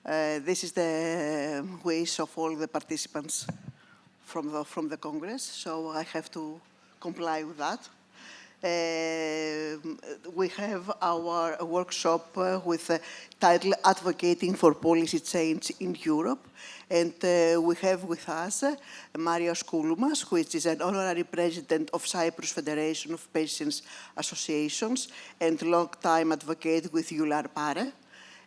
This is the wish of all the participants from the Congress, so I have to comply with that. We have our workshop with the title Advocating for Policy Change in Europe. And we have with us Marios Kouloumas, who is an honorary president of Cyprus Federation of Patients Associations and long-time advocate with EULAR Pare.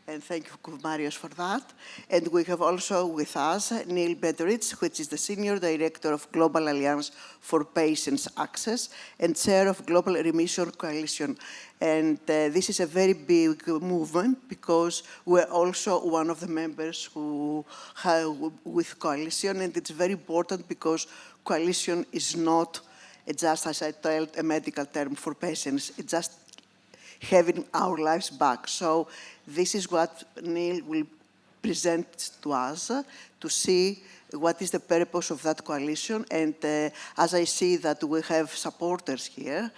And thank you, Marios, for that. And we have also with us Neil Bedrich, which is the Senior Director of Global Alliance for Patients Access and Chair of Global Remission Coalition. And this is a very big movement because we're also one of the members who have with Coalition, and it's very important because Coalition is not just, as I told, a medical term for patients. It's just having our lives back. So this is what Neil will present to us to see what is the purpose of that coalition. And as I see that we have supporters here,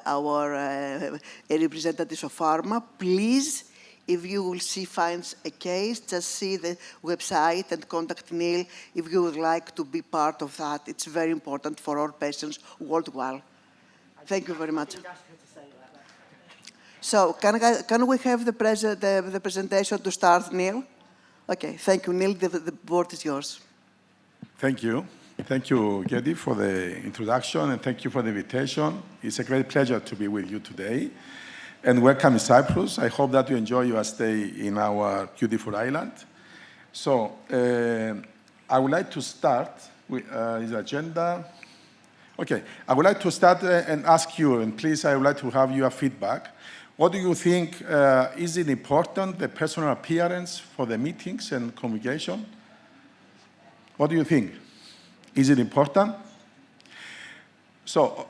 our representatives of pharma, please, if you will find a case, just see the website and contact Neil if you would like to be part of that. It's very important for all patients worldwide. Thank you very much. So can we have the presentation to start, Neil? Okay, thank you, Neil. The board is yours. Thank you. Thank you, Gedi, for the introduction, and thank you for the invitation. It's a great pleasure to be with you today. And welcome in Cyprus. I hope that you enjoy your stay in our beautiful island. So I would like to start with his agenda. Okay, I would like to start and ask you, and please, I would like to have your feedback. What do you think, is it important, the personal appearance for the meetings and communication? What do you think? Is it important? So,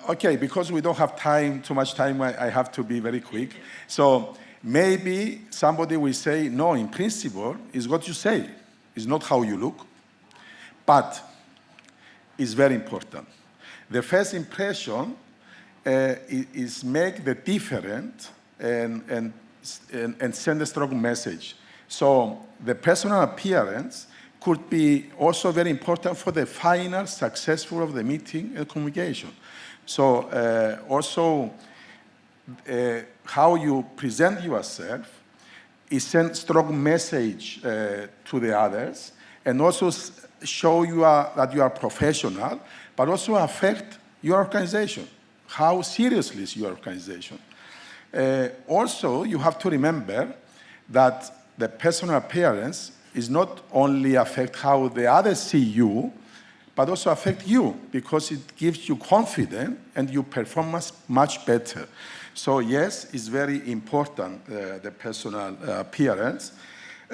okay, because we don't have too much time, I have to be very quick. So maybe somebody will say, no, in principle, it's what you say. It's not how you look, but it's very important. The first impression is make the difference and send a strong message. So the personal appearance could be also very important for the final successful of the meeting and communication. So also how you present yourself is send strong message to the others, and also show that you are professional, but also affect your organization. How seriously is your organization? Also, you have to remember that the personal appearance is not only affect how the others see you, but also affect you, because it gives you confidence and you perform much better. So yes, it's very important, the personal appearance.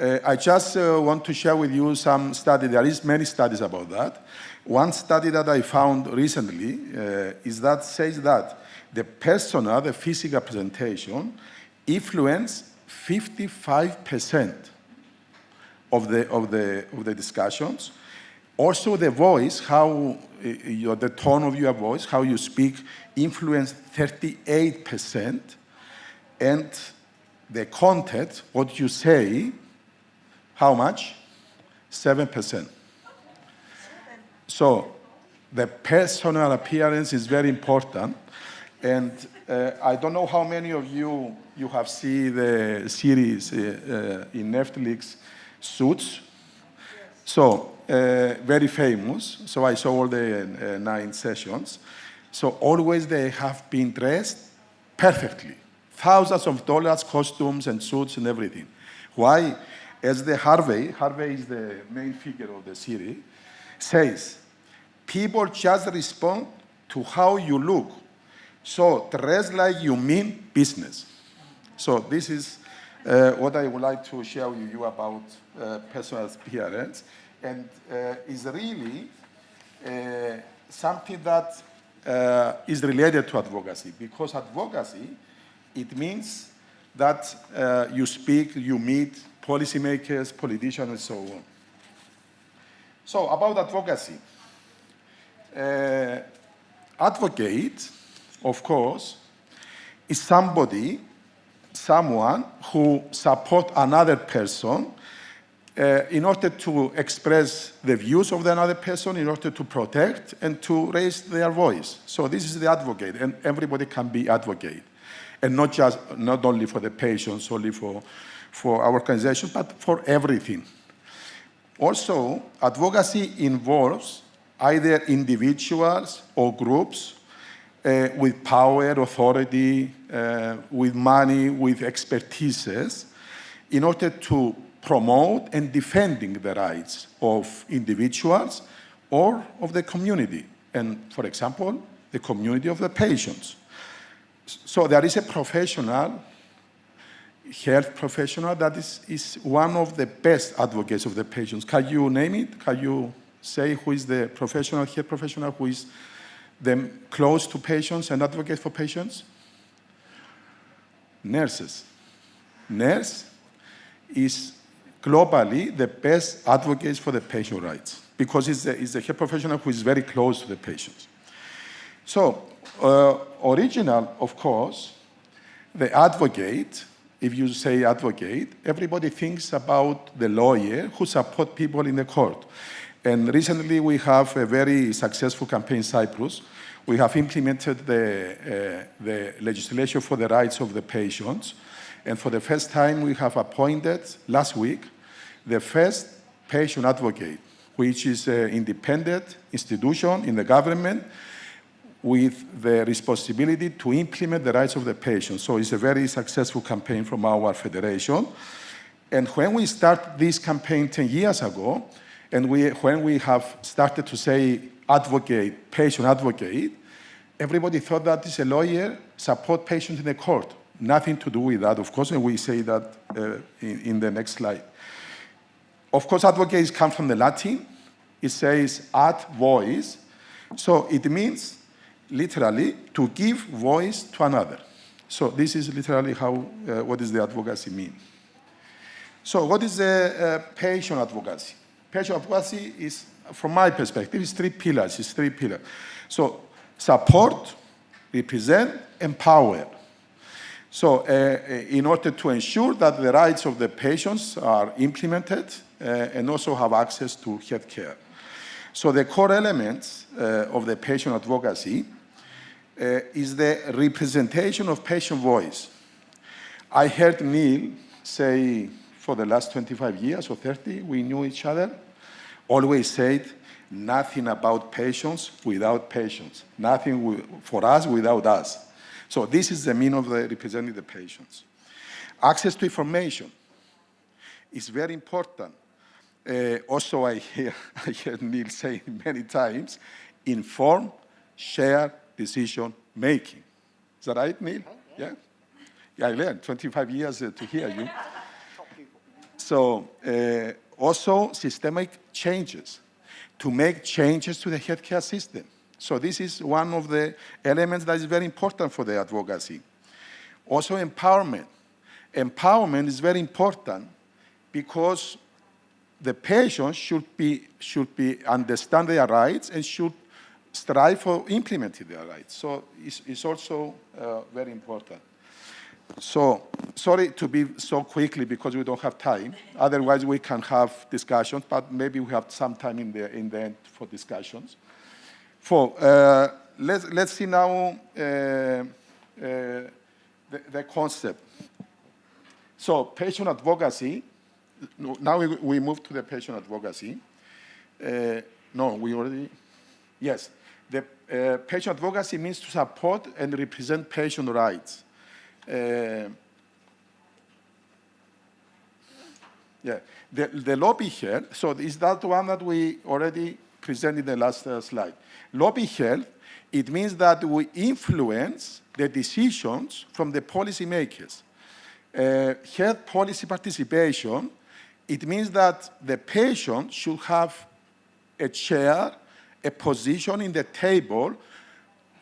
I just want to share with you some study. There is many studies about that. One study that I found recently says that the personal, the physical presentation, influence 55% of the discussions. Also, the voice, how the tone of your voice, how you speak, influence 38%, and the content, what you say, how much? 7%. So the personal appearance is very important. And I don't know how many of you have seen the series in Netflix, Suits. Yes. So very famous. So I saw all the 9 sessions. So always they have been dressed perfectly. Thousands of dollars, costumes and suits and everything. Why? As the Harvey is the main figure of the series, says, people just respond to how you look. So dress like you mean business. So this is what I would like to share with you about personal appearance. And is really something that is related to advocacy. Because advocacy, it means that you speak, you meet policymakers, politicians, and so on. So about advocacy. Advocate, of course, is someone who supports another person in order to express the views of the another person, in order to protect and to raise their voice. So this is the advocate, and everybody can be advocate, and not only for the patients, only for our organization, but for everything. Also, advocacy involves either individuals or groups with power, authority, with money, with expertises, in order to promote and defending the rights of individuals or of the community, and for example, the community of the patients. So there is a professional, health professional, that is one of the best advocates of the patients. Can you name it? Can you say who is the professional, health professional, who is close to patients and advocate for patients? Nurses. Nurse is globally the best advocates for the patient rights, because it's a health professional who is very close to the patients. So, original, of course, the advocate, if you say advocate, everybody thinks about the lawyer who support people in the court. And recently we have a very successful campaign in Cyprus. We have implemented the legislation for the rights of the patients. And for the first time, we have appointed, last week, the first patient advocate, which is an independent institution in the government with the responsibility to implement the rights of the patient. So it's a very successful campaign from our federation. And when we started this campaign 10 years ago, and when we have started to say advocate, patient advocate, everybody thought that is a lawyer support patients in the court. Nothing to do with that, of course, and we say that in the next slide. Of course, advocate comes from the Latin. It says ad voice. So it means, literally, to give voice to another. So this is literally what does the advocacy mean. So what is the patient advocacy? Patient advocacy is, from my perspective, is three pillars. So support, represent, empower. So in order to ensure that the rights of the patients are implemented and also have access to health care. So the core elements of the patient advocacy is the representation of patient voice. I heard Neil say, for the last 25 years or 30, we knew each other, always said, nothing about patients without patients. Nothing for us without us. So this is the meaning of representing the patients. Access to information is very important. Also, I hear Neil say many times, inform, share, decision making. Is that right, Neil? Yeah? Yeah, I learned 25 years to hear you. So also systemic changes, to make changes to the healthcare system. So this is one of the elements that is very important for the advocacy. Also empowerment. Empowerment is very important because the patient should understand their rights and should strive for implementing their rights. So it's also very important. So sorry to be so quickly because we don't have time. Otherwise, we can have discussions, but maybe we have some time in the end for discussions. Let's see now the concept. So patient advocacy. Now we move to the patient advocacy. No, we already. Yes, the patient advocacy means to support and represent patient rights. Yeah, the lobby health. So is that one that we already presented in the last slide? Lobby health. It means that we influence the decisions from the policymakers. Health policy participation. It means that the patient should have a chair, a position in the table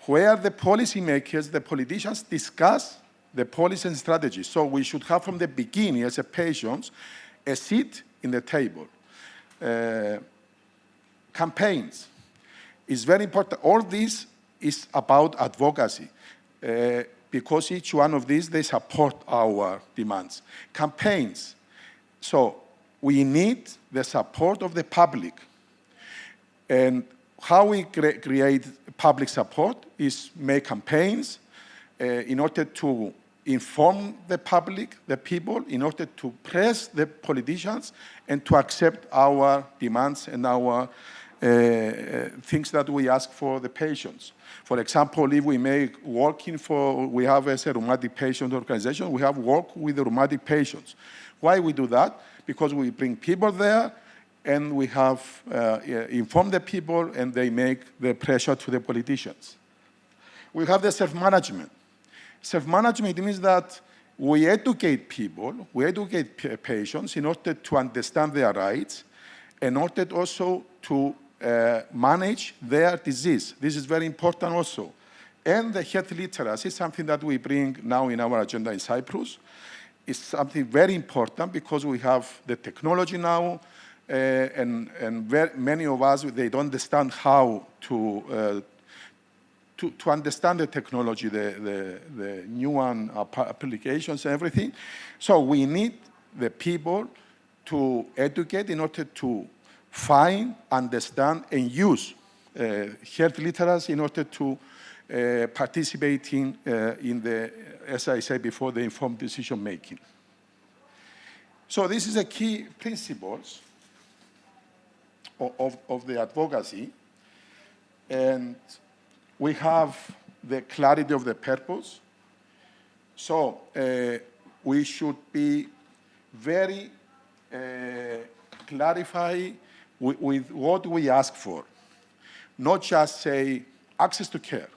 where the policymakers, the politicians discuss the policy and strategy. So we should have from the beginning, as a patient, a seat in the table. Campaigns is very important. All this is about advocacy because each one of these, they support our demands. Campaigns. So we need the support of the public. And how we create public support is make campaigns in order to inform the public, the people, in order to press the politicians and to accept our demands and our things that we ask for the patients. For example, if we we have as a rheumatic patient organization, we have work with the rheumatic patients. Why we do that? Because we bring people there and we have informed the people and they make the pressure to the politicians. We have the self-management. Self-management means that we educate people, we educate patients in order to understand their rights, in order also to manage their disease. This is very important also. And the health literacy is something that we bring now in our agenda in Cyprus. It's something very important because we have the technology now, and many of us, they don't understand how to understand the technology, the new one, applications and everything. So we need the people to educate in order to find, understand, and use health literacy in order to participate in the, as I said before, the informed decision making. So this is the key principles of the advocacy. And we have the clarity of the purpose. So we should be very clarify with what we ask for. Not just say access to care.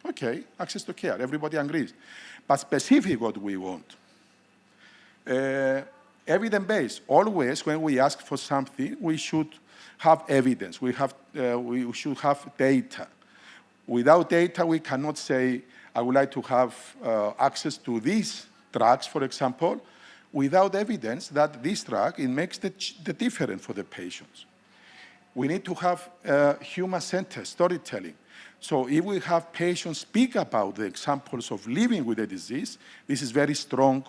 Okay, access to care, everybody agrees. But specific what we want. Evidence-based, always when we ask for something, we should have evidence. We should have data. Without data, we cannot say, I would like to have access to these drugs, for example, without evidence that this drug, it makes the difference for the patients. We need to have human-centered storytelling. So if we have patients speak about the examples of living with the disease, this is very strong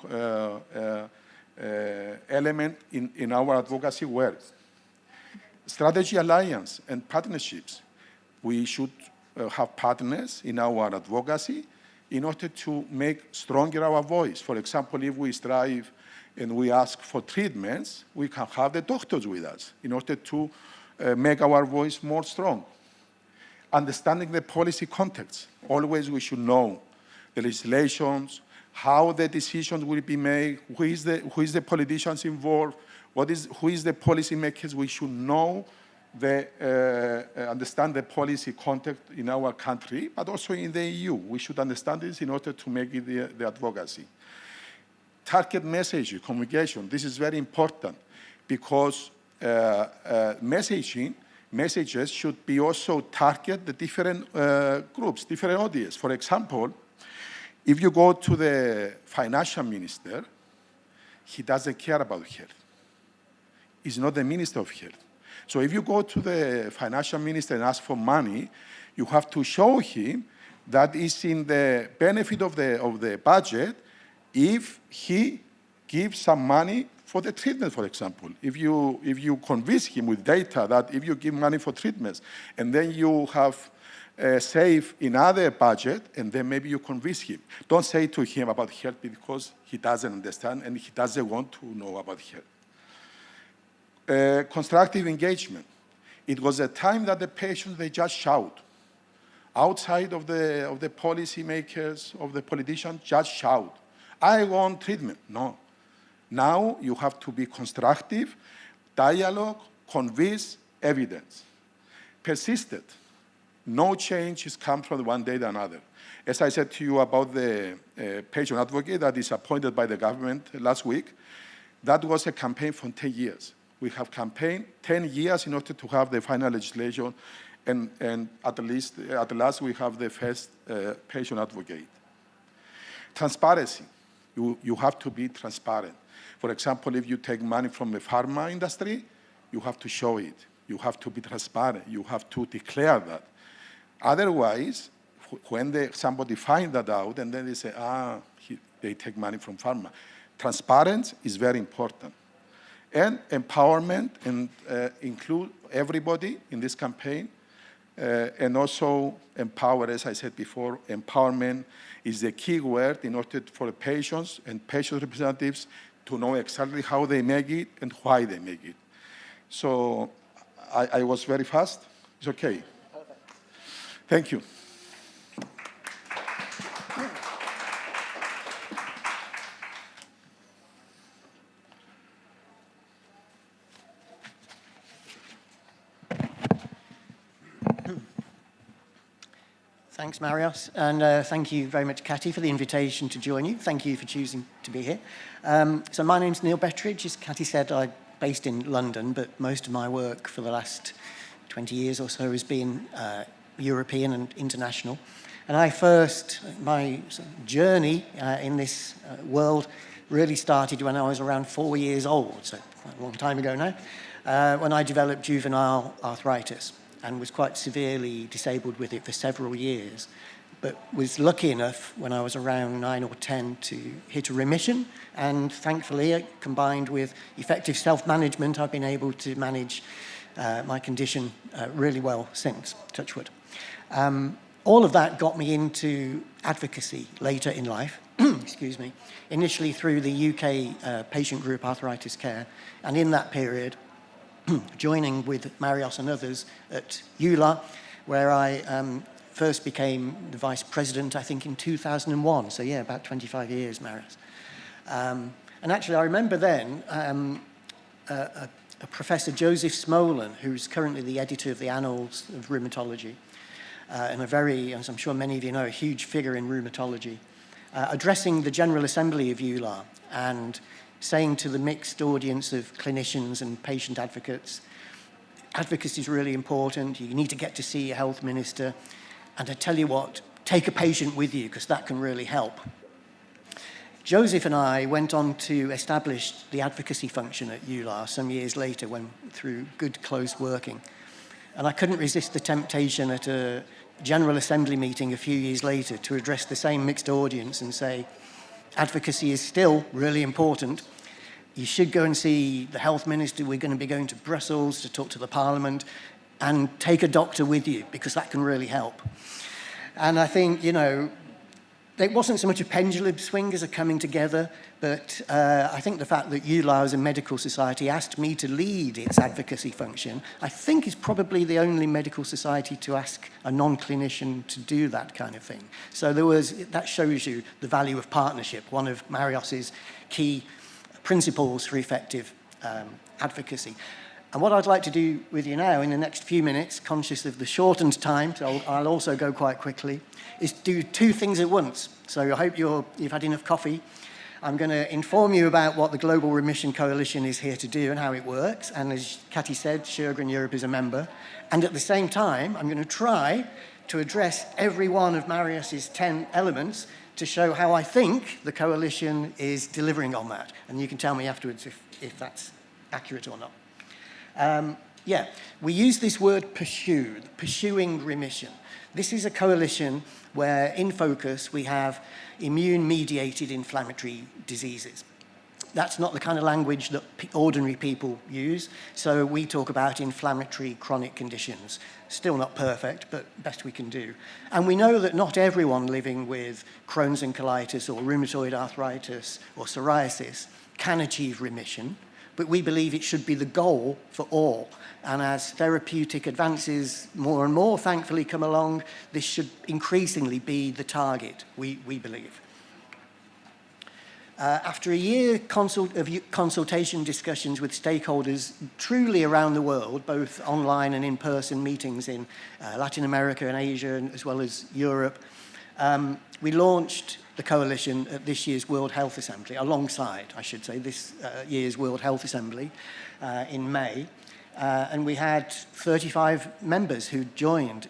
element in our advocacy work. Strategy alliance and partnerships. We should have partners in our advocacy in order to make stronger our voice. For example, if we strive and we ask for treatments, we can have the doctors with us in order to make our voice more strong. Understanding the policy context. Always we should know the legislations, how the decisions will be made, who is the politicians involved, who is the policy makers. We should know understand the policy context in our country, but also in the EU. We should understand this in order to make it the advocacy. Target message, communication. This is very important because messages should be also target the different groups, different audience. For example, if you go to the financial minister, he doesn't care about health. He's not the minister of health. So if you go to the financial minister and ask for money, you have to show him that it's in the benefit of the budget if he gives some money for the treatment, for example. If you convince him with data that if you give money for treatments and then you have save in other budget and then maybe you convince him. Don't say to him about health because he doesn't understand and he doesn't want to know about health. Constructive engagement. It was a time that the patients, they just shout. Outside of the policy makers, of the politicians, just shout. I want treatment. No. Now you have to be constructive, dialogue, convince, evidence. Persistent. No change has come from one day to another. As I said to you about the patient advocate that is appointed by the government last week, that was a campaign for 10 years. We have campaigned 10 years in order to have the final legislation, and at last we have the first patient advocate. Transparency. You have to be transparent. For example, if you take money from the pharma industry, you have to show it. You have to be transparent. You have to declare that. Otherwise, when somebody finds that out, and then they say, they take money from pharma. Transparency is very important. And empowerment, and include everybody in this campaign. And also empower, as I said before, empowerment is the key word in order for the patients and patient representatives to know exactly how they make it and why they make it. So I was very fast. It's okay. Perfect. Thank you. Thanks, Marios, and thank you very much, Cathy, for the invitation to join you. Thank you for choosing to be here. So my name's Neil Bettridge. As Cathy said, I'm based in London, but most of my work for the last 20 years or so has been European and international. And my journey in this world really started when I was around 4 years old, so quite a long time ago now, when I developed juvenile arthritis and was quite severely disabled with it for several years, but was lucky enough when I was around 9 or 10 to hit a remission, and thankfully, combined with effective self-management, I've been able to manage my condition really well since, touch wood. All of that got me into advocacy later in life, excuse me, initially through the UK patient group Arthritis Care, and in that period, joining with Marios and others at EULAR, where I first became the vice president, I think, in 2001. So yeah, about 25 years, Marios. And actually, I remember then a Professor Joseph Smolin, who's currently the editor of the Annals of Rheumatology, and a very, as I'm sure many of you know, a huge figure in rheumatology, addressing the General Assembly of EULAR and saying to the mixed audience of clinicians and patient advocates, advocacy is really important, you need to get to see your health minister, and I tell you what, take a patient with you, because that can really help. Joseph and I went on to establish the advocacy function at EULAR some years later through good close working. And I couldn't resist the temptation at a General Assembly meeting a few years later to address the same mixed audience and say, advocacy is still really important. You should go and see the health minister. We're going to be going to Brussels to talk to the Parliament, and take a doctor with you, because that can really help. And I think, you know, it wasn't so much a pendulum swing as a coming together, but I think the fact that EULAR as a medical society asked me to lead its advocacy function, I think is probably the only medical society to ask a non-clinician to do that kind of thing. So that shows you the value of partnership, one of Marios's key principles for effective advocacy. And what I'd like to do with you now in the next few minutes, conscious of the shortened time, so I'll also go quite quickly, is do two things at once. So I hope you've had enough coffee. I'm going to inform you about what the Global Remission Coalition is here to do and how it works. And as Cathy said, Sjögren Europe is a member. And at the same time, I'm going to try to address every one of Marios's 10 elements to show how I think the coalition is delivering on that. And you can tell me afterwards if that's accurate or not. We use this word pursue, pursuing remission. This is a coalition where in focus we have immune-mediated inflammatory diseases. That's not the kind of language that ordinary people use, so we talk about inflammatory chronic conditions. Still not perfect, but best we can do. And we know that not everyone living with Crohn's and colitis or rheumatoid arthritis or psoriasis can achieve remission, but we believe it should be the goal for all. And as therapeutic advances more and more, thankfully, come along, this should increasingly be the target, we believe. After a year of consultation discussions with stakeholders truly around the world, both online and in-person meetings in Latin America and Asia, as well as Europe, we launched the coalition at this year's World Health Assembly, alongside, I should say, this year's World Health Assembly in May. And we had 35 members who joined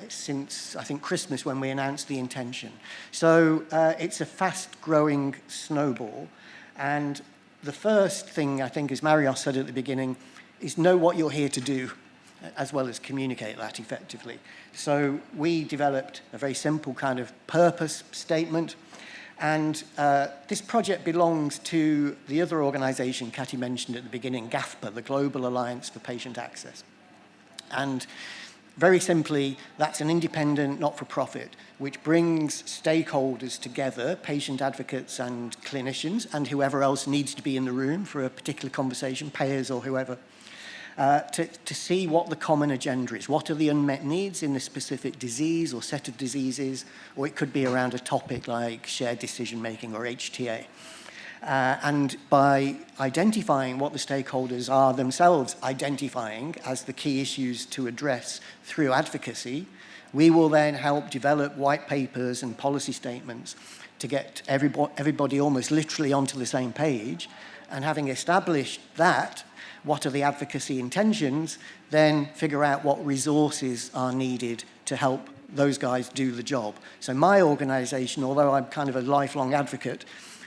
since, I think, Christmas when we announced the intention. So it's a fast-growing snowball. And the first thing, I think, as Marios said at the beginning, is know what you're here to do, as well as communicate that effectively. So we developed a very simple kind of purpose statement, And this project belongs to the other organisation Cathy mentioned at the beginning, GAFPA, the Global Alliance for Patient Access. And very simply, that's an independent, not-for-profit, which brings stakeholders together, patient advocates and clinicians, and whoever else needs to be in the room for a particular conversation, payers or whoever, to see what the common agenda is. What are the unmet needs in this specific disease or set of diseases, or it could be around a topic like shared decision-making or HTA. And by identifying what the stakeholders are themselves identifying as the key issues to address through advocacy, we will then help develop white papers and policy statements to get everybody almost literally onto the same page. And having established that, what are the advocacy intentions, then figure out what resources are needed to help those guys do the job. So my organisation, although I'm kind of a lifelong advocate,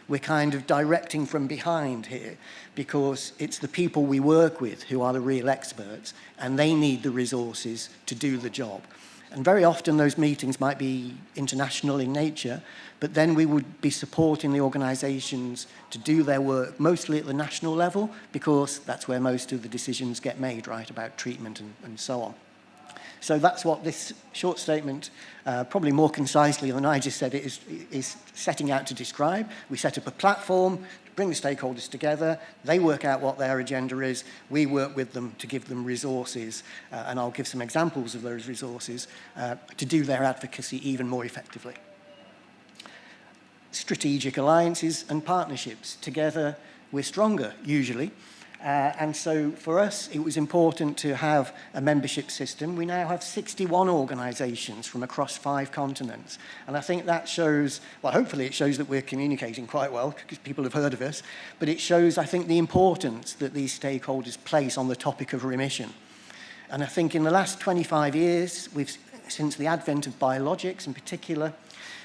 we're kind of directing from behind here because it's the people we work with who are the real experts and they need the resources to do the job. And very often those meetings might be international in nature, but then we would be supporting the organisations to do their work mostly at the national level because that's where most of the decisions get made, right, about treatment and so on. So that's what this short statement, probably more concisely than I just said it, is setting out to describe. We set up a platform, bring the stakeholders together, they work out what their agenda is, we work with them to give them resources, and I'll give some examples of those resources, to do their advocacy even more effectively. Strategic alliances and partnerships. Together, we're stronger, usually. And so for us, it was important to have a membership system. We now have 61 organisations from across 5 continents. And I think that shows, well, hopefully it shows that we're communicating quite well because people have heard of us. But it shows, I think, the importance that these stakeholders place on the topic of remission. And I think in the last 25 years, since the advent of biologics in particular,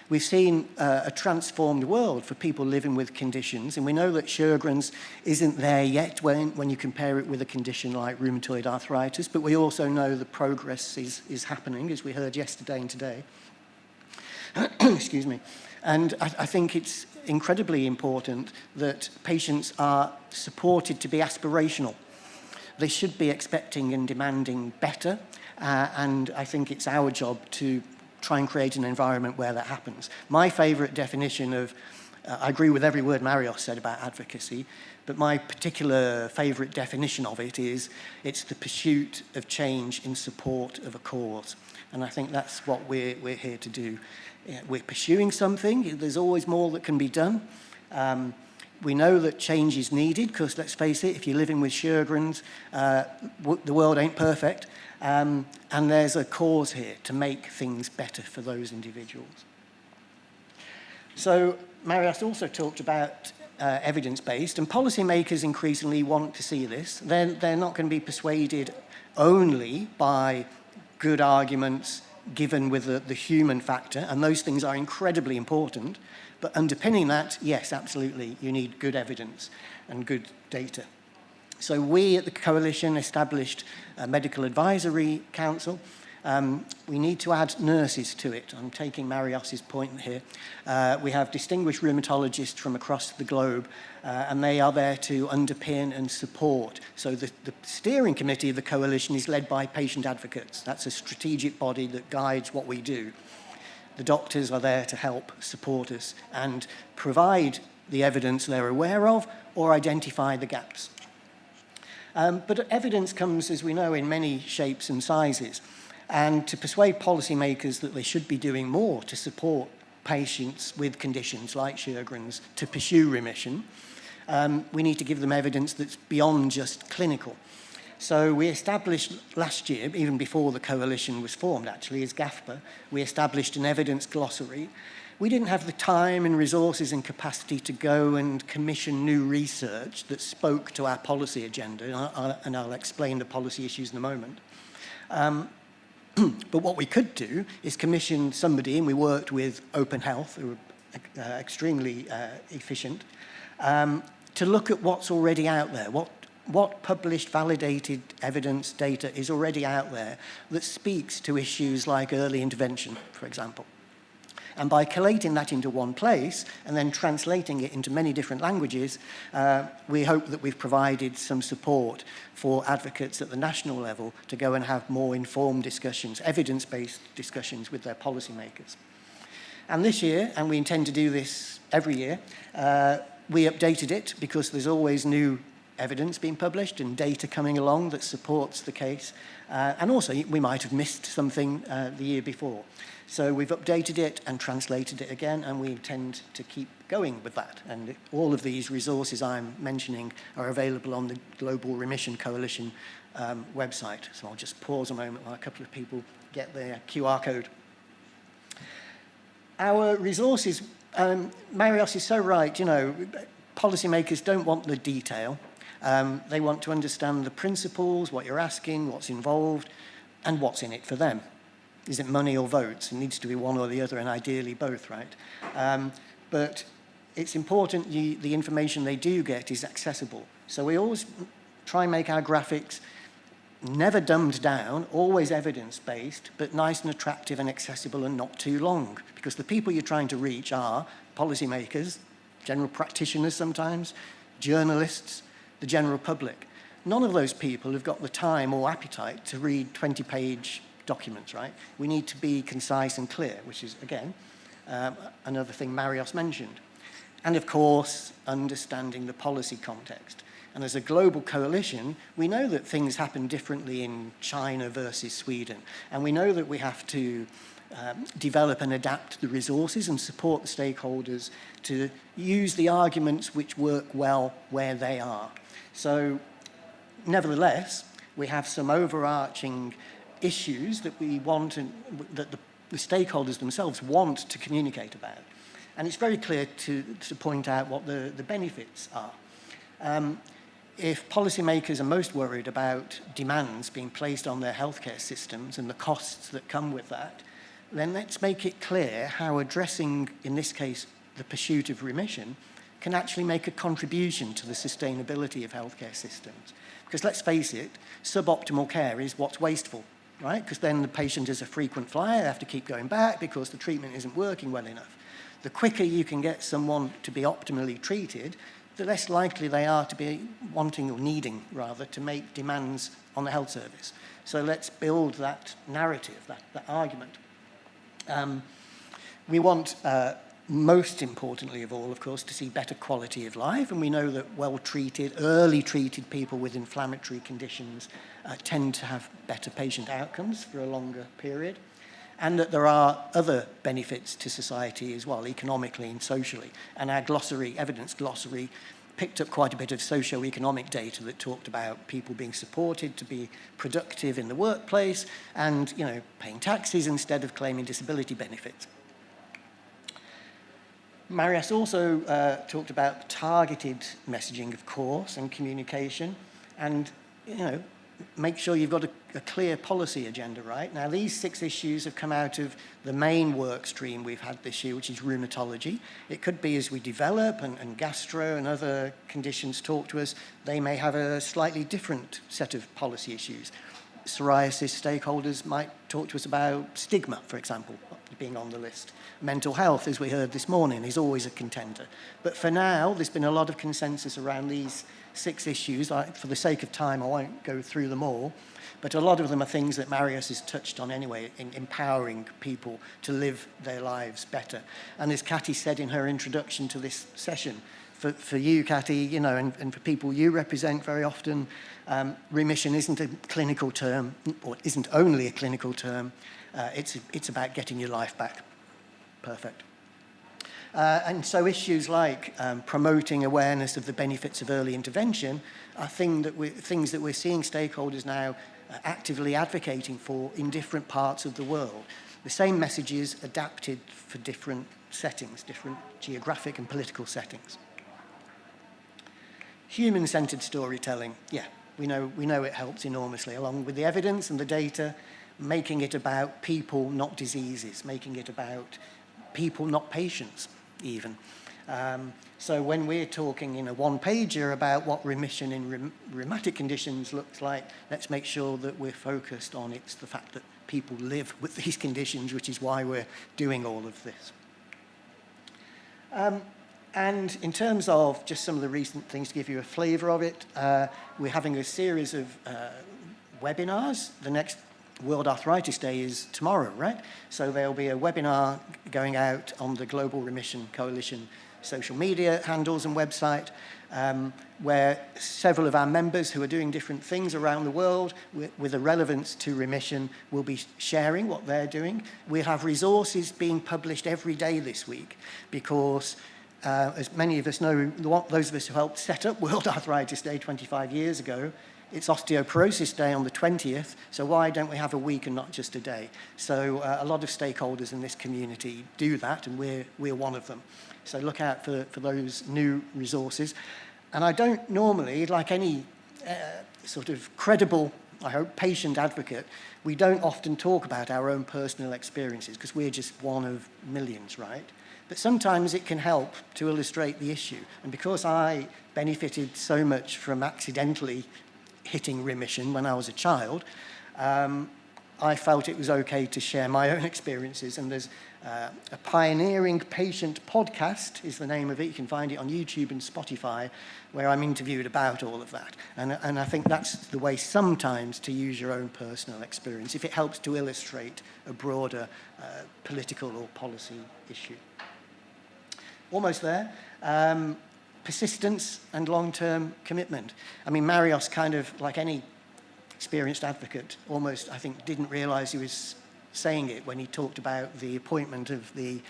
we've seen a transformed world for people living with conditions, and we know that Sjögren's isn't there yet when you compare it with a condition like rheumatoid arthritis, but we also know the progress is happening, as we heard yesterday and today. Excuse me. And I think it's incredibly important that patients are supported to be aspirational. They should be expecting and demanding better, and I think it's our job to try and create an environment where that happens. My favourite definition of, I agree with every word Marios said about advocacy, but my particular favourite definition of it is it's the pursuit of change in support of a cause. And I think that's what we're here to do. We're pursuing something, there's always more that can be done. We know that change is needed because, let's face it, if you're living with Sjögren's, the world ain't perfect. And there's a cause here to make things better for those individuals. So Marios also talked about evidence-based, and policymakers increasingly want to see this. They're not going to be persuaded only by good arguments given with the human factor, and those things are incredibly important. But underpinning that, yes, absolutely, you need good evidence and good data. So we at the Coalition established a medical advisory council. We need to add nurses to it. I'm taking Marios's point here. We have distinguished rheumatologists from across the globe, and they are there to underpin and support. So the steering committee of the Coalition is led by patient advocates. That's a strategic body that guides what we do. The doctors are there to help support us and provide the evidence they're aware of or identify the gaps. But evidence comes, as we know, in many shapes and sizes. And to persuade policymakers that they should be doing more to support patients with conditions like Sjögren's to pursue remission, we need to give them evidence that's beyond just clinical. So we established last year, even before the coalition was formed actually, as GAFPA, we established an evidence glossary. We didn't have the time and resources and capacity to go and commission new research that spoke to our policy agenda, and I'll explain the policy issues in a moment. But what we could do is commission somebody, and we worked with Open Health, who are extremely efficient, to look at what's already out there, what published, validated evidence data is already out there that speaks to issues like early intervention, for example. And by collating that into one place and then translating it into many different languages, we hope that we've provided some support for advocates at the national level to go and have more informed discussions, evidence-based discussions with their policymakers. And this year, and we intend to do this every year, we updated it because there's always new evidence being published and data coming along that supports the case. And also, we might have missed something the year before. So we've updated it and translated it again, and we intend to keep going with that. And all of these resources I'm mentioning are available on the Global Remission Coalition website. So I'll just pause a moment while a couple of people get their QR code. Our resources, Marios is so right, you know, policymakers don't want the detail. They want to understand the principles, what you're asking, what's involved, and what's in it for them. Is it money or votes? It needs to be one or the other, and ideally both, right? But it's important the information they do get is accessible. So we always try and make our graphics never dumbed down, always evidence-based, but nice and attractive and accessible and not too long. Because the people you're trying to reach are policymakers, general practitioners sometimes, journalists, the general public. None of those people have got the time or appetite to read 20-page documents, right? We need to be concise and clear, which is, again, another thing Marios mentioned. And of course, understanding the policy context. And as a global coalition, we know that things happen differently in China versus Sweden. And we know that we have to develop and adapt the resources and support the stakeholders to use the arguments which work well where they are. So, nevertheless, we have some overarching issues that we want and that the stakeholders themselves want to communicate about. And it's very clear to point out what the benefits are. If policymakers are most worried about demands being placed on their healthcare systems and the costs that come with that, then let's make it clear how addressing, in this case, the pursuit of remission can actually make a contribution to the sustainability of healthcare systems. Because let's face it, suboptimal care is what's wasteful, right? Because then the patient is a frequent flyer, they have to keep going back because the treatment isn't working well enough. The quicker you can get someone to be optimally treated, the less likely they are to be wanting or needing, rather, to make demands on the health service. So let's build that narrative, that argument. We want, most importantly of all, of course, to see better quality of life, and we know that well-treated, early-treated people with inflammatory conditions tend to have better patient outcomes for a longer period, and that there are other benefits to society as well, economically and socially. And our glossary, evidence glossary, picked up quite a bit of socio-economic data that talked about people being supported to be productive in the workplace and, you know, paying taxes instead of claiming disability benefits. Marios also talked about targeted messaging, of course, and communication, and, you know, make sure you've got a clear policy agenda, right? Now, these 6 issues have come out of the main work stream we've had this year, which is rheumatology. It could be as we develop and gastro and other conditions talk to us, they may have a slightly different set of policy issues. Psoriasis stakeholders might talk to us about stigma, for example, being on the list. Mental health, as we heard this morning, is always a contender. But for now, there's been a lot of consensus around these 6 issues. For the sake of time, I won't go through them all. But a lot of them are things that Marios has touched on anyway, in empowering people to live their lives better. And as Cathy said in her introduction to this session, for you, Cathy, you know, and for people you represent very often, remission isn't a clinical term, or isn't only a clinical term. It's about getting your life back. Perfect. And so issues like promoting awareness of the benefits of early intervention are things that we're seeing stakeholders now actively advocating for in different parts of the world. The same messages adapted for different settings, different geographic and political settings. Human-centered storytelling, yeah, we know it helps enormously, along with the evidence and the data, making it about people, not diseases, making it about people, not patients, even. So when we're talking in a one-pager about what remission in rheumatic conditions looks like, let's make sure that we're focused on the fact that people live with these conditions, which is why we're doing all of this. And in terms of just some of the recent things to give you a flavour of it, we're having a series of webinars. The next World Arthritis Day is tomorrow, right? So there'll be a webinar going out on the Global Remission Coalition social media handles and website, where several of our members who are doing different things around the world with a relevance to remission will be sharing what they're doing. We'll have resources being published every day this week because as many of us know, those of us who helped set up World Arthritis Day 25 years ago, it's Osteoporosis Day on the 20th, so why don't we have a week and not just a day? So a lot of stakeholders in this community do that, and we're one of them. So look out for those new resources. And I don't normally, like any sort of credible, I hope, patient advocate, we don't often talk about our own personal experiences because we're just one of millions, right? But sometimes it can help to illustrate the issue. And because I benefited so much from accidentally hitting remission when I was a child, I felt it was okay to share my own experiences. And there's a Pioneering Patient podcast is the name of it. You can find it on YouTube and Spotify, where I'm interviewed about all of that. And I think that's the way sometimes to use your own personal experience, if it helps to illustrate a broader political or policy issue. Almost there. Persistence and long-term commitment. I mean, Marios, kind of like any experienced advocate, almost, I think, didn't realize he was saying it when he talked about the appointment of the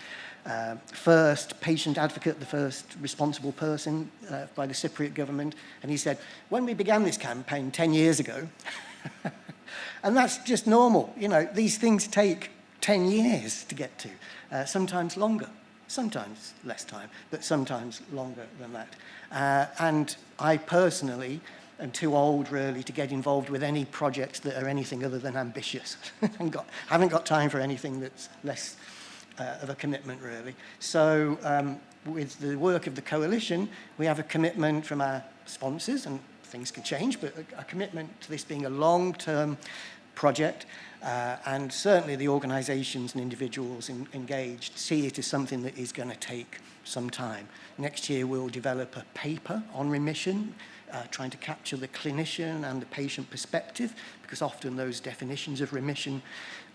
first patient advocate, the first responsible person by the Cypriot government. And he said, when we began this campaign 10 years ago, and that's just normal. You know, these things take 10 years to get to, sometimes longer. Sometimes less time, but sometimes longer than that. And I personally am too old, really, to get involved with any projects that are anything other than ambitious. Haven't got time for anything that's less of a commitment, really. So with the work of the coalition, we have a commitment from our sponsors, and things can change, but a commitment to this being a long-term project. And certainly the organisations and individuals engaged see it as something that is going to take some time. Next year we'll develop a paper on remission, trying to capture the clinician and the patient perspective, because often those definitions of remission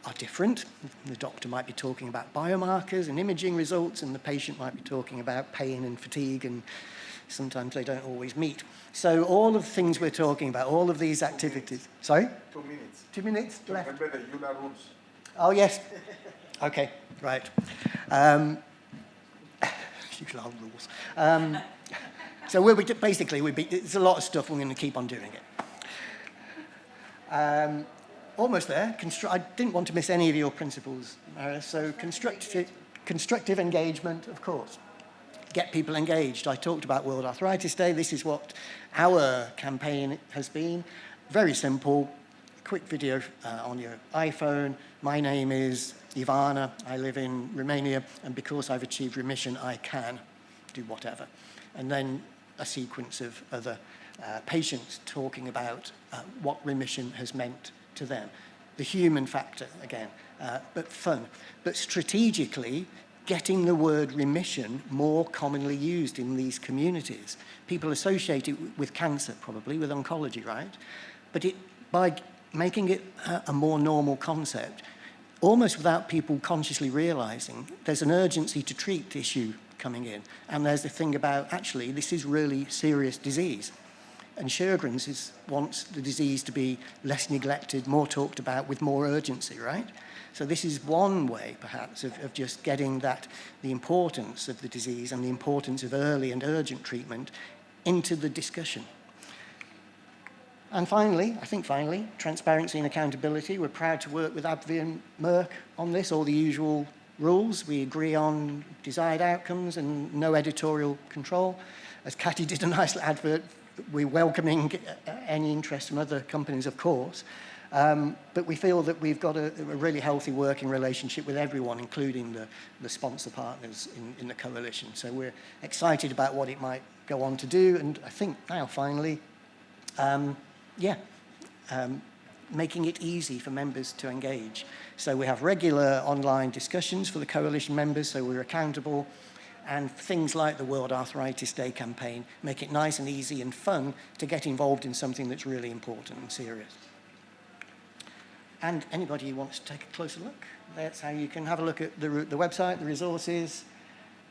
are different. The doctor might be talking about biomarkers and imaging results, and the patient might be talking about pain and fatigue, and sometimes they don't always meet. So all of the things we're talking about, all of these activities... Sorry? 2 minutes. 2 minutes left. Remember the EULA rules. Oh, yes. Okay, right. EULA rules. So we'll be, basically, it's a lot of stuff, we're going to keep on doing it. Almost there. I didn't want to miss any of your principles, Marios. So constructive engagement, of course. Get people engaged. I talked about World Arthritis Day. This is what our campaign has been. Very simple, quick video on your iPhone. My name is Ivana. I live in Romania, and because I've achieved remission, I can do whatever. And then a sequence of other patients talking about what remission has meant to them. The human factor, again, but fun. But strategically, getting the word remission more commonly used in these communities. People associate it with cancer, probably, with oncology, right? But by making it a more normal concept, almost without people consciously realizing, there's an urgency to treat issue coming in. And there's the thing about, actually, this is really serious disease. And Sjögren's wants the disease to be less neglected, more talked about, with more urgency, right? So this is one way, perhaps, of just getting the importance of the disease and the importance of early and urgent treatment into the discussion. And finally, transparency and accountability. We're proud to work with AbbVie and Merck on this, all the usual rules. We agree on desired outcomes and no editorial control. As Cathy did a nice advert, we're welcoming any interest from other companies, of course. But we feel that we've got a really healthy working relationship with everyone, including the sponsor partners in the coalition. So we're excited about what it might go on to do. And I think now, finally, making it easy for members to engage. So we have regular online discussions for the coalition members, so we're accountable. And things like the World Arthritis Day campaign make it nice and easy and fun to get involved in something that's really important and serious. And anybody who wants to take a closer look, that's how you can have a look at the website, the resources,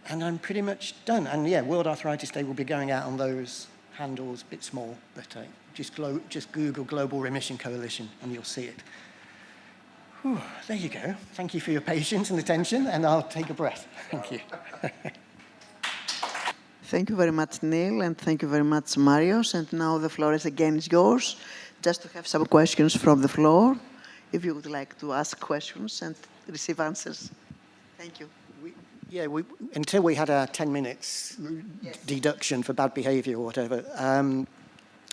and I'm pretty much done. And yeah, World Arthritis Day will be going out on those handles, a bit small, but just Google Global Remission Coalition and you'll see it. Whew, there you go. Thank you for your patience and attention, and I'll take a breath. Thank you. Thank you very much, Neil, and thank you very much, Marios. And now the floor is again yours, just to have some questions from the floor, if you would like to ask questions and receive answers. Thank you. Until we had our 10 minutes deduction for bad behaviour or whatever,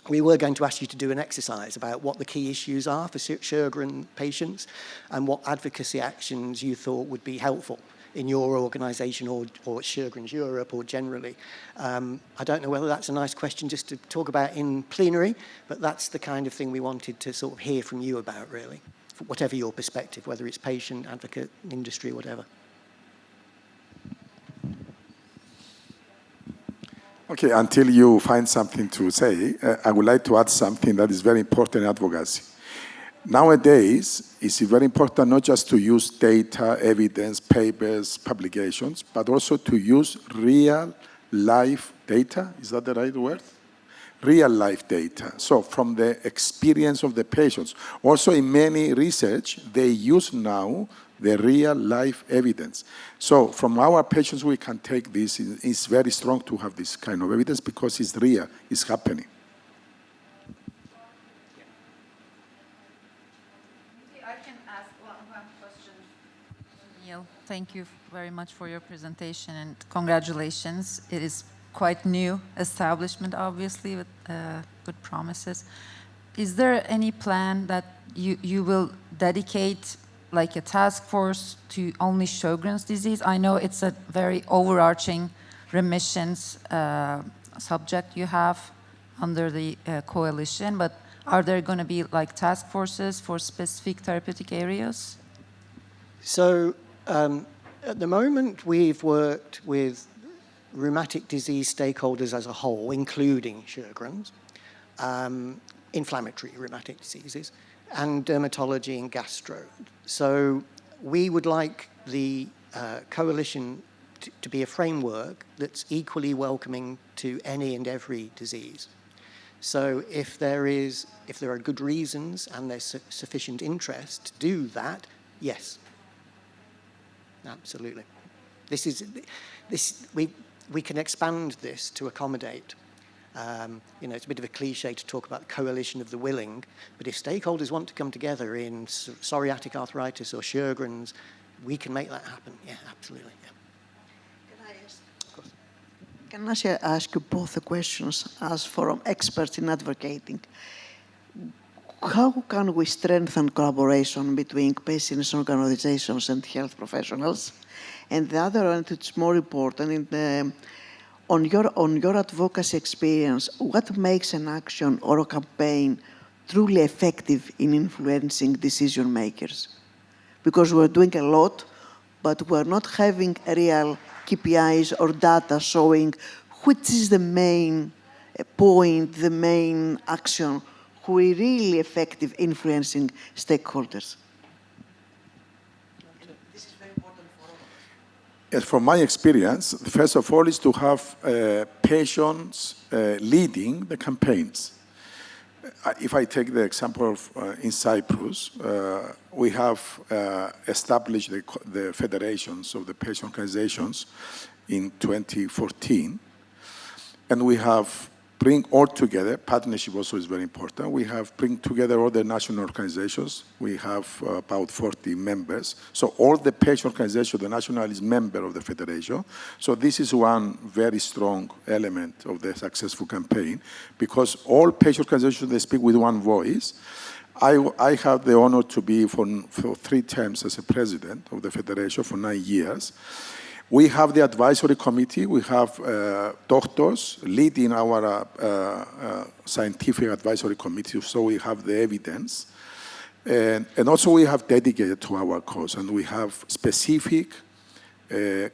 we were going to ask you to do an exercise about what the key issues are for Sjögren patients and what advocacy actions you thought would be helpful in your organisation or Sjögren's Europe or generally. I don't know whether that's a nice question just to talk about in plenary, but that's the kind of thing we wanted to sort of hear from you about, really, whatever your perspective, whether it's patient, advocate, industry, whatever. Okay, until you find something to say, I would like to add something that is very important in advocacy. Nowadays, it's very important not just to use data, evidence, papers, publications, but also to use real-life data. Is that the right word? Real-life data. So from the experience of the patients. Also in many research, they use now the real-life evidence. So from our patients, we can take this. It's very strong to have this kind of evidence because it's real, it's happening. I can ask one question. Neil, thank you very much for your presentation and congratulations. It is quite new establishment, obviously, with good promises. Is there any plan that you will dedicate like a task force to only Sjögren's disease? I know it's a very overarching remissions subject you have under the coalition, but are there going to be like task forces for specific therapeutic areas? So at the moment, we've worked with rheumatic disease stakeholders as a whole, including Sjögren's, inflammatory rheumatic diseases, and dermatology and gastro. So we would like the coalition to be a framework that's equally welcoming to any and every disease. So if there are good reasons and there's sufficient interest to do that, yes, absolutely. We can expand this to accommodate. It's a bit of a cliche to talk about the coalition of the willing, but if stakeholders want to come together in psoriatic arthritis or Sjögren's, we can make that happen. Yeah, absolutely. Yeah. Can I ask you both the questions as forum experts in advocating? How can we strengthen collaboration between patients, organizations, and health professionals? And the other one, it's more important, on your advocacy experience, what makes an action or a campaign truly effective in influencing decision makers? Because we're doing a lot, but we're not having real KPIs or data showing which is the main point, the main action, who is really effective influencing stakeholders. This is very important for all of us. Yes, from my experience, first of all is to have patients leading the campaigns. If I take the example of in Cyprus, we have established the federations of the patient organizations in 2014, and we have bring all together, partnership also is very important, we have bring together all the national organizations, we have about 40 members, so all the patient organizations, the national is member of the federation, so this is one very strong element of the successful campaign, because all patient organizations, they speak with one voice. I have the honor to be for 3 terms as a president of the federation for 9 years. We have the advisory committee. We have doctors leading our scientific advisory committee, so we have the evidence. And also we have dedicated to our cause, and we have specific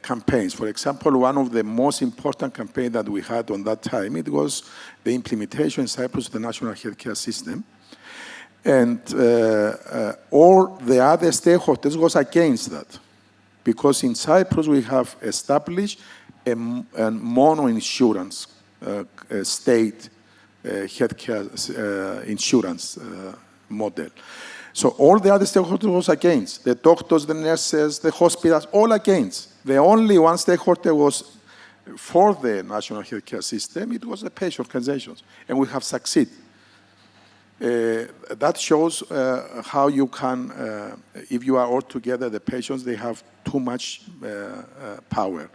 campaigns. For example, one of the most important campaigns that we had on that time, it was the implementation in Cyprus of the national healthcare system. And all the other stakeholders was against that. Because in Cyprus, we have established a mono-insurance state healthcare insurance model. So all the other stakeholders was against. The doctors, the nurses, the hospitals, all against. The only one stakeholder was for the national healthcare system. It was the patient organizations, and we have succeeded. That shows how you can, if you are all together, the patients, they have too much power.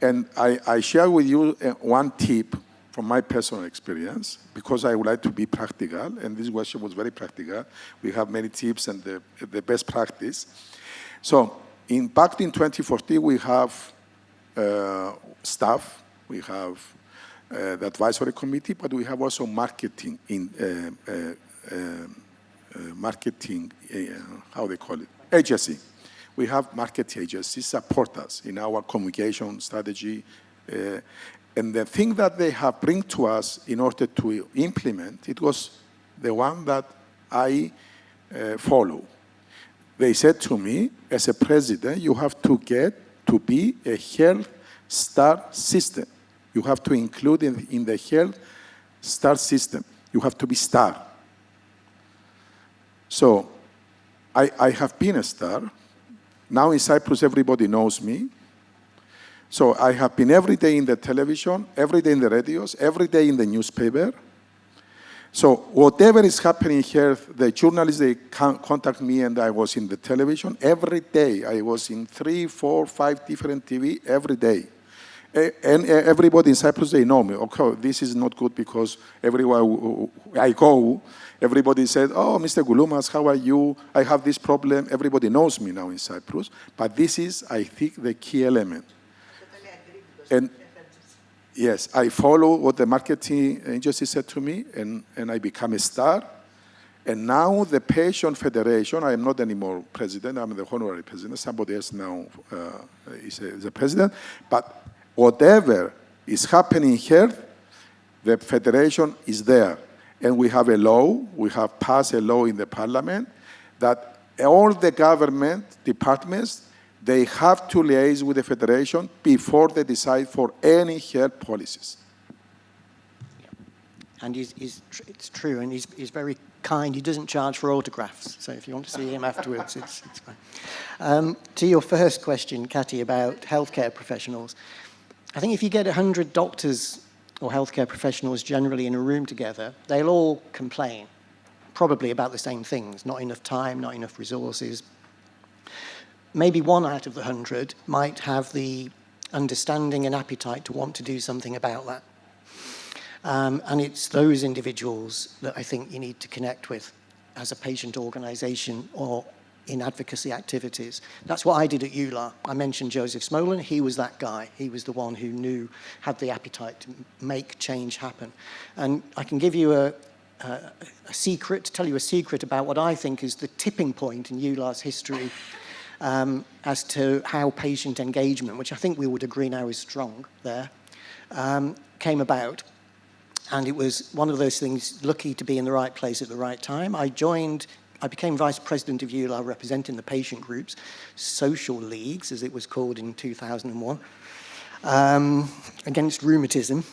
And I share with you one tip from my personal experience, because I would like to be practical, and this workshop was very practical. We have many tips and the best practice. So back in 2014, we have staff, we have the advisory committee, but we have also marketing, how they call it, agency. We have market agencies support us in our communication strategy. And the thing that they have bring to us in order to implement, it was the one that I follow. They said to me, as a president, you have to get to be a health star system. You have to include in the health star system. You have to be star. So I have been a star. Now in Cyprus, everybody knows me. So I have been every day in the television, every day in the radios, every day in the newspaper. So whatever is happening here, the journalists, they contact me, and I was in the television every day. I was in 3, 4, 5 different TV every day. And everybody in Cyprus, they know me. Okay, this is not good, because everywhere I go, everybody said, oh, Mr. Gouloumas, how are you? I have this problem. Everybody knows me now in Cyprus. But this is, I think, the key element. And yes, I follow what the marketing agency said to me, and I become a star. And now the Patient Federation, I am not anymore president, I'm the honorary president. Somebody else now is the president. But whatever is happening here, the federation is there. And we have a law, we have passed a law in the parliament that all the government departments, they have to liaise with the federation before they decide for any health policies. And it's true, and he's very kind. He doesn't charge for autographs, so if you want to see him afterwards, it's fine. To your first question, Cathy, about healthcare professionals, I think if you get 100 doctors or healthcare professionals generally in a room together, they'll all complain, probably about the same things: not enough time, not enough resources. Maybe 1 out of the 100 might have the understanding and appetite to want to do something about that. And it's those individuals that I think you need to connect with as a patient organisation or in advocacy activities. That's what I did at EULAR. I mentioned Joseph Smolin. He was that guy. He was the one who had the appetite to make change happen. And I can give you a secret, tell you a secret about what I think is the tipping point in EULAR's history as to how patient engagement, which I think we would agree now is strong there, came about. And it was one of those things, lucky to be in the right place at the right time. I became vice president of EULAR, representing the patient groups, social leagues, as it was called in 2001, against rheumatism.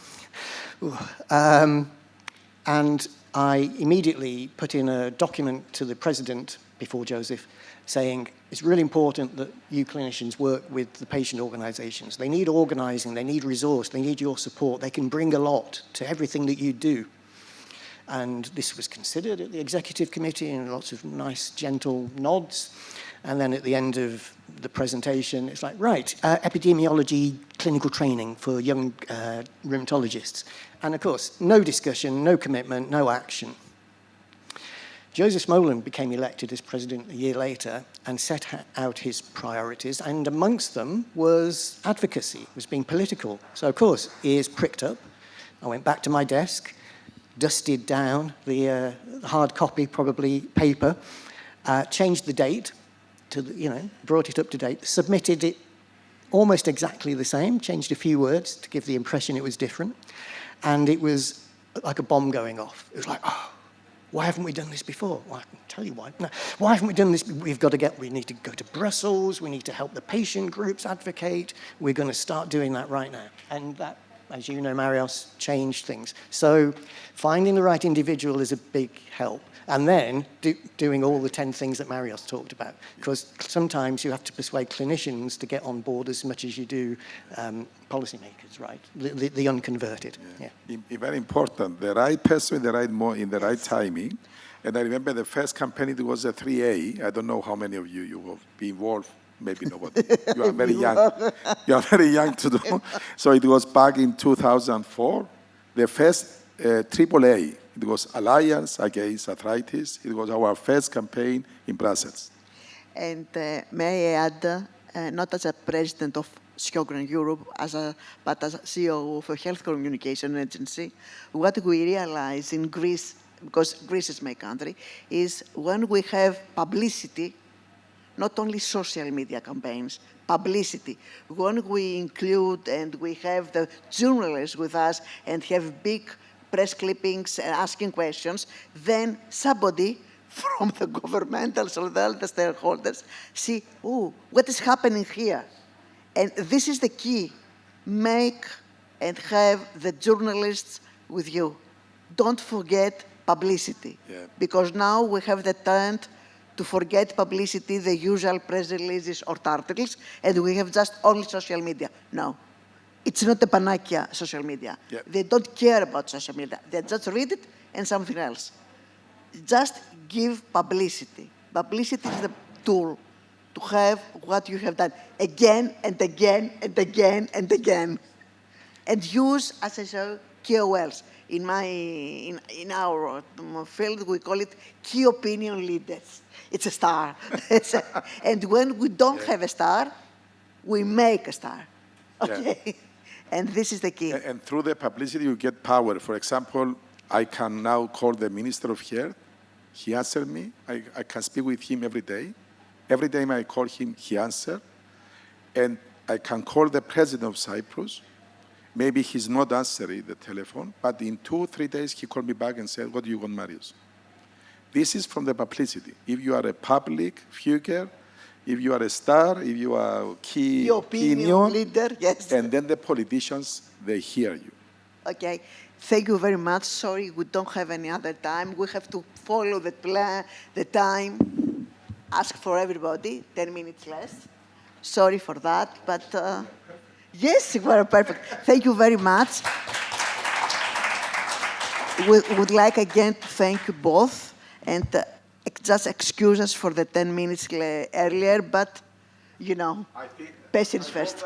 And I immediately put in a document to the president before Joseph, saying it's really important that you clinicians work with the patient organisations. They need organising, they need resource, they need your support. They can bring a lot to everything that you do. And this was considered at the executive committee, and lots of nice, gentle nods. And then at the end of the presentation, it's like, right, epidemiology, clinical training for young rheumatologists. And of course, no discussion, no commitment, no action. Joseph Smolin became elected as president a year later and set out his priorities, and amongst them was advocacy, was being political. So of course, ears pricked up. I went back to my desk, dusted down the hard copy, probably paper, changed the date to, brought it up to date, submitted it almost exactly the same, changed a few words to give the impression it was different. And it was like a bomb going off. It was like, oh, why haven't we done this before? Well, I can tell you why. No, why haven't we done this? We need to go to Brussels. We need to help the patient groups advocate. We're going to start doing that right now. And that, as you know, Marios, changed things. So finding the right individual is a big help. And then doing all the 10 things that Marios talked about. Because sometimes you have to persuade clinicians to get on board as much as you do policymakers, right? The unconverted. Yeah. Very important. The right person in the right in the right timing. And I remember the first campaign, it was a 3A. I don't know how many of you will be involved. Maybe nobody. You are very young. You are very young to do. So it was back in 2004. The first AAA. It was Alliance Against Arthritis. It was our first campaign in Brussels. And may I add, not as a president of Sjögren Europe, but as CEO of a health communication agency, what we realize in Greece, because Greece is my country, is when we have publicity, not only social media campaigns, publicity. When we include and we have the journalists with us and have big press clippings and asking questions, then somebody from the governmental, so the stakeholders, see, oh, what is happening here? And this is the key. Make and have the journalists with you. Don't forget publicity. Yeah. Because now we have the trend to forget publicity, the usual press releases or articles, and we have just only social media. No. It's not a panacea, social media. Yep. They don't care about social media. They just read it and something else. Just give publicity. Publicity is the tool to have what you have done again and again and again and again. And use, as I said, KOLs. In our field, we call it key opinion leaders. It's a star. And when we don't have a star, we make a star. Okay? Yeah. And this is the key. And through the publicity, you get power. For example, I can now call the Minister of Health. He answers me. I can speak with him every day. Every time I call him, he answers. And I can call the President of Cyprus. Maybe he's not answering the telephone, but in 2 or 3 days, he called me back and said, what do you want, Marios? This is from the publicity. If you are a public figure, if you are a star, if you are a key opinion leader, yes. And then the politicians, they hear you. Okay, thank you very much. Sorry, we don't have any other time. We have to follow the plan, the time. Ask for everybody, 10 minutes less. Sorry for that, but yes, you were perfect. Thank you very much. We would like again to thank you both and just excuse us for the 10 minutes earlier, but, you know, patience first.